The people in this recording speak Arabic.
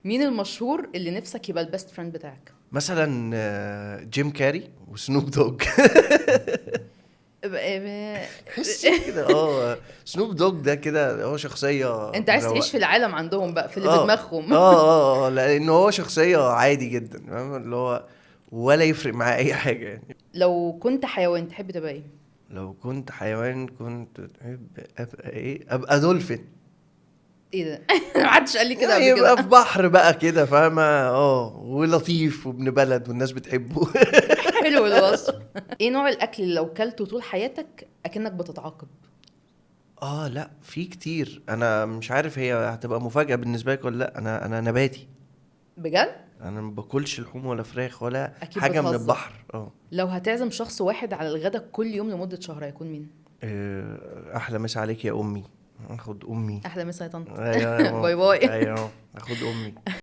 مين المشهور اللي نفسك يبقى البيست فريند بتاعك؟ مثلا جيم كاري وسنوب دوج. تحس كده سنوب دوج ده كده هو شخصية انت عايز تعيش في مروقة. العالم عندهم بقى، في اللي في اه دماغهم. لانه هو شخصية عادي جدا، فاهم اللي هو ولا يفرق معاه اي حاجة يعني. لو كنت حيوان تحب تبقى ايه؟ لو كنت حيوان كنت تحب ابقى ايه؟ ابقى دولفين. ايه ده؟ محدش قال لي كده يعني قبل كده. يبقى في بحر بقى كده، فاهمة؟ ولطيف وابن بلد والناس بتحبه. حلو الوصف. ايه نوع الاكل اللي لو كلته طول حياتك اكنك بتتعاقب؟ لا، في كتير. انا مش عارف هي هتبقى مفاجأة بالنسبة لك ولا لا. انا نباتي. بجد؟ انا ما باكلش لحوم ولا فراخ ولا اكيد حاجة من بتهزر. البحر. لو هتعزم شخص واحد على الغدا كل يوم لمدة شهر هيكون مين؟ احلى مسا عليك يا امي. اخد امي. احلى مسا يا طنط. ايوه يا باي ماما. باي. ايوه اخد امي.